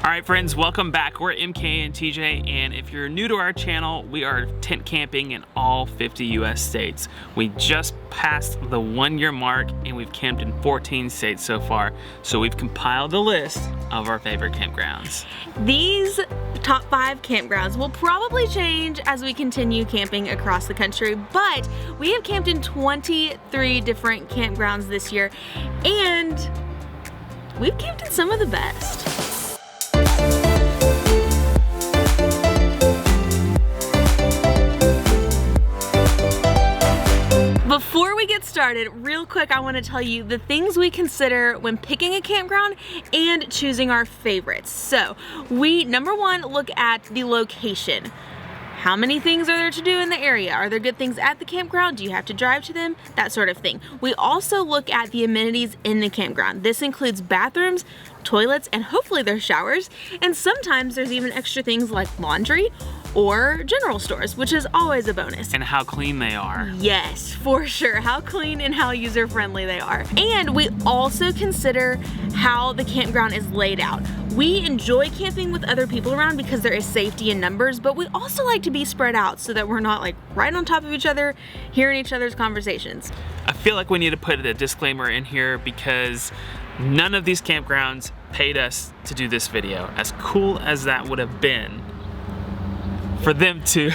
All right, friends, welcome back. We're MK and TJ, and if you're new to our channel, we are tent camping in all 50 US states. We just passed the 1-year mark, and we've camped in 14 states so far. So we've compiled a list of our favorite campgrounds. These top 5 campgrounds will probably change as we continue camping across the country, but we have camped in 23 different campgrounds this year, and we've camped in some of the best. Before we get started, real quick, I want to tell you the things we consider when picking a campground and choosing our favorites. So we, number 1, look at the location. How many things are there to do in the area? Are there good things at the campground? Do you have to drive to them? That sort of thing. We also look at the amenities in the campground. This includes bathrooms, toilets, and hopefully there's showers. And sometimes there's even extra things like laundry or general stores, which is always a bonus. And how clean they are. Yes, for sure. How clean and how user-friendly they are. And we also consider how the campground is laid out. We enjoy camping with other people around because there is safety in numbers, but we also like to be spread out so that we're not like right on top of each other, hearing each other's conversations. I feel like we need to put a disclaimer in here because none of these campgrounds paid us to do this video. As cool as that would have been, for them to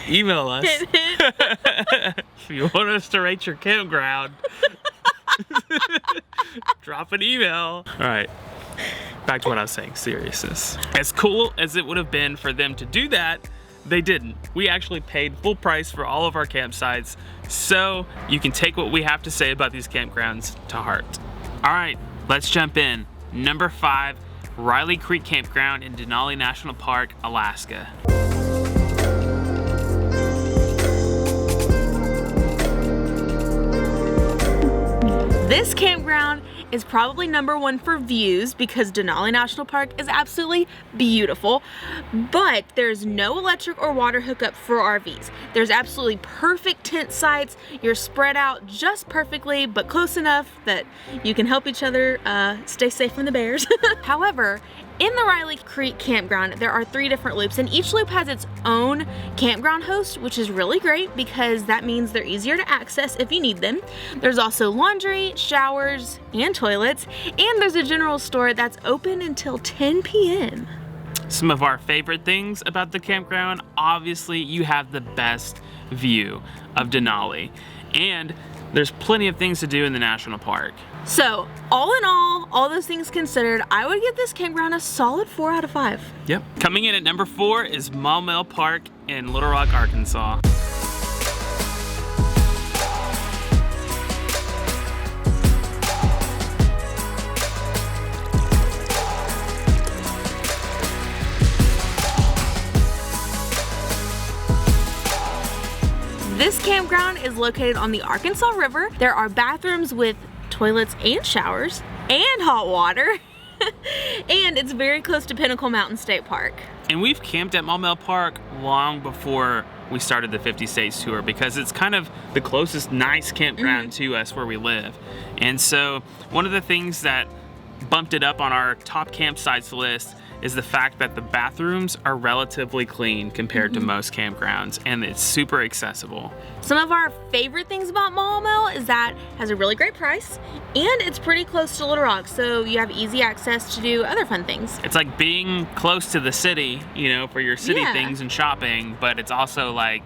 email us if you want us to rate your campground. Drop an email. All right, back to what I was saying, seriousness. As cool as it would have been for them to do that, they didn't. We actually paid full price for all of our campsites, so you can take what we have to say about these campgrounds to heart. All right, let's jump in. Number 5, Riley Creek Campground in Denali National Park, Alaska. This campground is probably number 1 for views because Denali National Park is absolutely beautiful, but there's no electric or water hookup for RVs. There's absolutely perfect tent sites. You're spread out just perfectly, but close enough that you can help each other stay safe from the bears. However, in the Riley Creek Campground, there are 3 different loops, and each loop has its own campground host, which is really great because that means they're easier to access if you need them. There's also laundry, showers, and toilets, and there's a general store that's open until 10 p.m. Some of our favorite things about the campground, obviously you have the best view of Denali, and there's plenty of things to do in the national park. So, all in all those things considered, I would give this campground a solid 4 out of 5. Yep. Coming in at number 4 is Maumelle Park in Little Rock, Arkansas. This campground is located on the Arkansas River. There are bathrooms with toilets and showers and hot water. And it's very close to Pinnacle Mountain State Park. And we've camped at Maumelle Park long before we started the 50 States tour because it's kind of the closest nice campground to us where we live. And so one of the things that bumped it up on our top campsites list is the fact that the bathrooms are relatively clean compared to most campgrounds, and it's super accessible. Some of our favorite things about Maumelle is that it has a really great price, and it's pretty close to Little Rock, so you have easy access to do other fun things. It's like being close to the city, you know, for your city things and shopping, but it's also like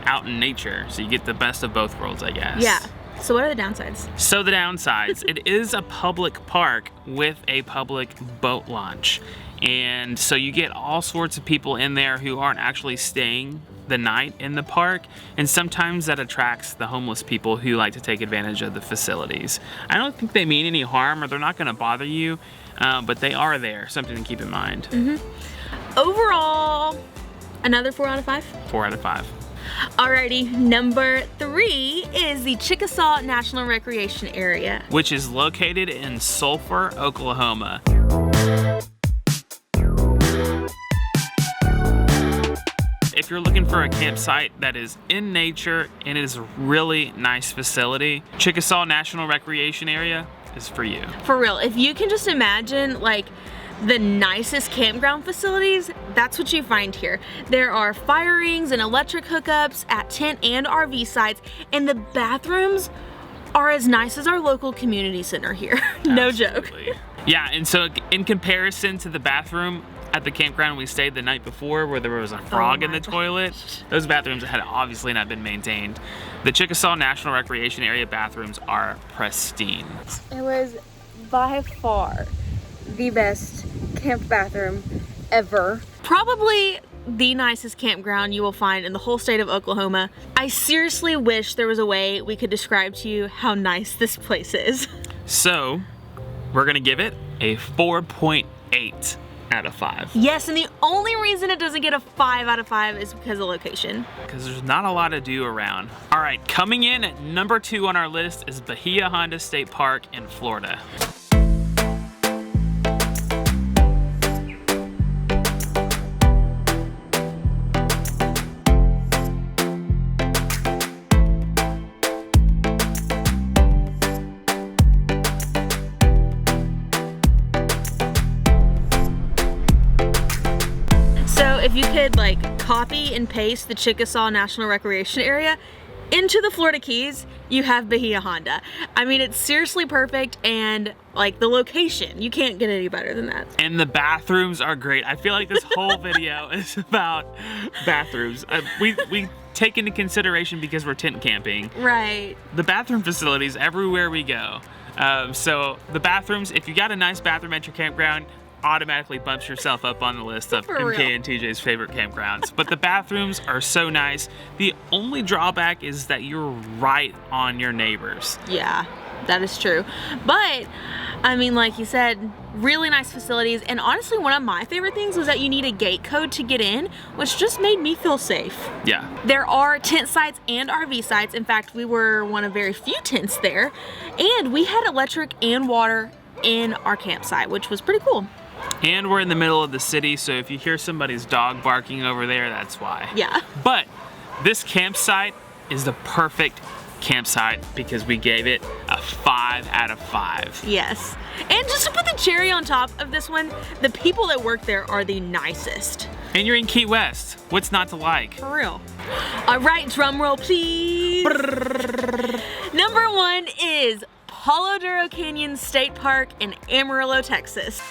out in nature, so you get the best of both worlds, I guess. Yeah. So what are the downsides? So the downsides, it is a public park with a public boat launch. And so you get all sorts of people in there who aren't actually staying the night in the park, and sometimes that attracts the homeless people who like to take advantage of the facilities. I don't think they mean any harm or they're not going to bother you, but they are there, something to keep in mind. Overall, another 4 out of 5? 4 out of 5. Alrighty, number 3 is the Chickasaw National Recreation Area, which is located in Sulphur, Oklahoma. If you're looking for a campsite that is in nature and is a really nice facility, Chickasaw National Recreation Area is for you. For real, if you can just imagine like the nicest campground facilities, that's what you find here. There are fire rings and electric hookups at tent and RV sites, and the bathrooms are as nice as our local community center here. No joke. Yeah, and so in comparison to the bathroom at the campground we stayed the night before where there was a frog in the toilet, those bathrooms had obviously not been maintained. The Chickasaw National Recreation Area bathrooms are pristine. It was by far the best camp bathroom ever. Probably the nicest campground you will find in the whole state of Oklahoma. I seriously wish there was a way we could describe to you how nice this place is. So, we're gonna give it a 4.8 out of 5. Yes, and the only reason it doesn't get a 5 out of 5 is because of location. Because there's not a lot to do around. All right, coming in at number 2 on our list is Bahia Honda State Park in Florida. If you could like copy and paste the Chickasaw National Recreation Area into the Florida Keys, you have Bahia Honda. I mean, it's seriously perfect, and like the location, you can't get any better than that. And the bathrooms are great. I feel like this whole video is about bathrooms. We take into consideration because we're tent camping. Right. The bathroom facilities everywhere we go. So the bathrooms, if you got a nice bathroom at your campground, automatically bumps yourself up on the list of MK and TJ's favorite campgrounds. But the bathrooms are so nice. The only drawback is that you're right on your neighbors. Yeah, that is true. But I mean, like you said, really nice facilities. And honestly, one of my favorite things was that you need a gate code to get in, which just made me feel safe. Yeah. There are tent sites and RV sites. In fact, we were one of very few tents there. And we had electric and water in our campsite, which was pretty cool. And we're in the middle of the city, so if you hear somebody's dog barking over there, that's why. Yeah. But this campsite is the perfect campsite because we gave it a 5 out of 5. Yes. And just to put the cherry on top of this one, the people that work there are the nicest. And you're in Key West. What's not to like? For real. All right, drum roll, please. Number 1 is Palo Duro Canyon State Park in Amarillo, Texas.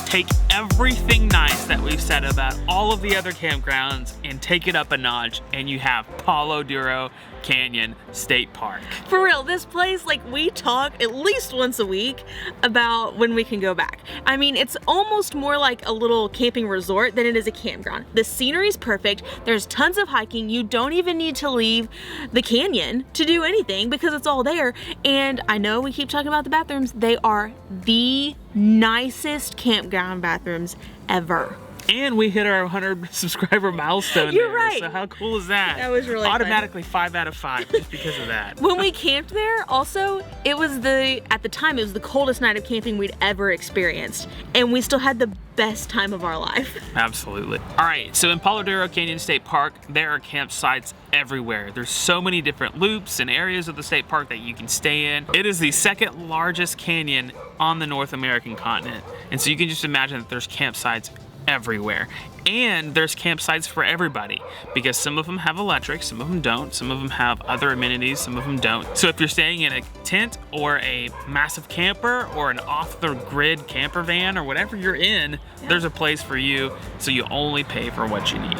Take everything nice that we've said about all of the other campgrounds and take it up a notch, and you have Palo Duro Canyon State Park. For real, this place, like, we talk at least once a week about when we can go back. I mean, it's almost more like a little camping resort than it is a campground. The scenery is perfect. There's tons of hiking. You don't even need to leave the canyon to do anything because it's all there. And I know we keep talking about the bathrooms. They are the nicest campground bathrooms ever. And we hit our 100 subscriber milestone. You're there, right. So how cool is that? That was really automatically fun. 5 out of 5 just because of that. When we camped there, also, it was at the time, it was the coldest night of camping we'd ever experienced. And we still had the best time of our life. Absolutely. All right, so in Palo Duro Canyon State Park, there are campsites everywhere. There's so many different loops and areas of the state park that you can stay in. It is the second largest canyon on the North American continent. And so you can just imagine that there's campsites everywhere. And there's campsites for everybody because some of them have electric, some of them don't, some of them have other amenities, some of them don't. So if you're staying in a tent or a massive camper or an off-the-grid camper van or whatever you're in, there's a place for you, so you only pay for what you need.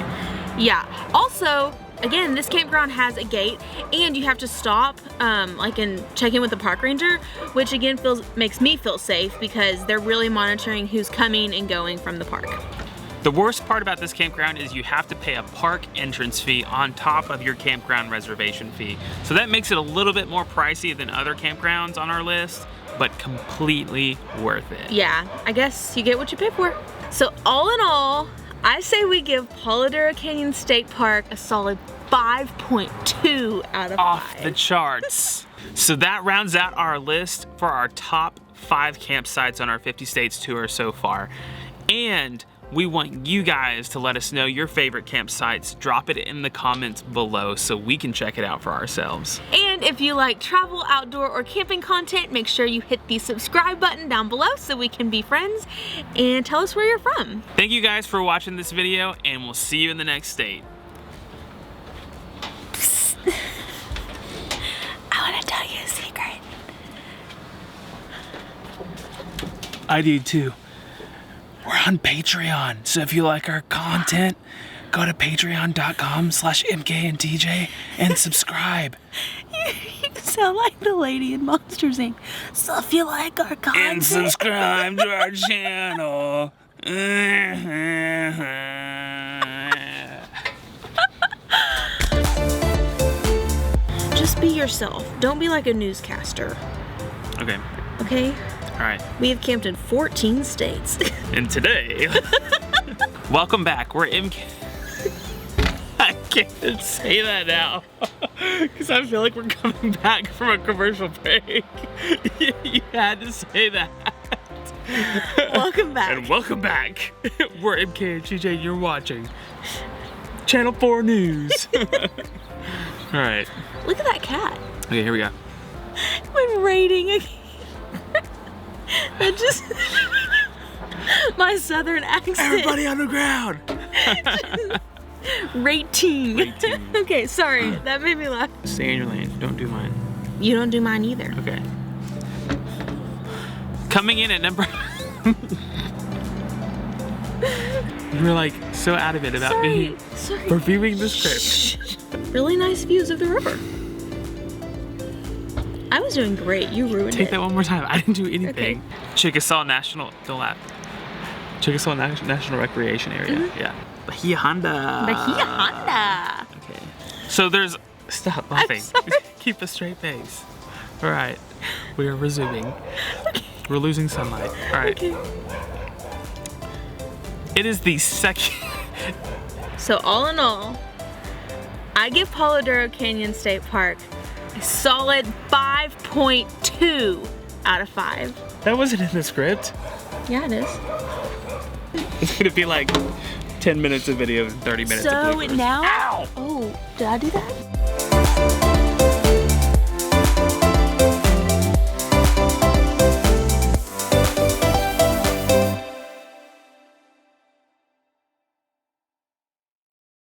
Yeah. Also, again, this campground has a gate, and you have to stop, and check in with the park ranger, which again makes me feel safe because they're really monitoring who's coming and going from the park. The worst part about this campground is you have to pay a park entrance fee on top of your campground reservation fee. So that makes it a little bit more pricey than other campgrounds on our list, but completely worth it. Yeah, I guess you get what you pay for. So all in all, I say we give Palo Duro Canyon State Park a solid 5.2 out of 5. Off the charts. So that rounds out our list for our top 5 campsites on our 50 states tour so far. And we want you guys to let us know your favorite campsites. Drop it in the comments below so we can check it out for ourselves. And if you like travel, outdoor, or camping content, make sure you hit the subscribe button down below so we can be friends, and tell us where you're from. Thank you guys for watching this video, and we'll see you in the next state. I want to tell you a secret. I do too. We're on Patreon, so if you like our content, go to patreon.com/MKandTJ and subscribe. You sound like the lady in Monsters Inc. So if you like our content... And subscribe to our channel. Just be yourself. Don't be like a newscaster. Okay. Okay? Alright. We have camped in 14 states. And today, welcome back. We're MK. I can't say that now because I feel like we're coming back from a commercial break. You had to say that. Welcome back. And welcome back. We're MK and TJ. You're watching Channel 4 News. All right. Look at that cat. Okay, here we go. When rating again. That just... My southern accent. Everybody on the ground. Rating. Rating. Okay, sorry. That made me laugh. Stay in your lane. Don't do mine. You don't do mine either. Okay. Coming in at number... You were like so adamant about me reviewing the script. Really nice views of the river. I was doing great. You ruined it. Take that one more time. I didn't do anything. Okay. Chickasaw National... Don't laugh. Chickasaw National Recreation Area. Mm-hmm. Yeah. Bahia Honda. Bahia Honda. Okay. So there's... Stop laughing. sorry. Keep a straight face. All right. We are resuming. Okay. We're losing sunlight. All right. Okay. It is the second... So all in all, I give Palo Duro Canyon State Park a solid 5.2 out of 5. That wasn't in the script. Yeah, it is. It's gonna be like 10 minutes of video and 30 minutes of bloopers. So now... Ow! Oh, did I do that?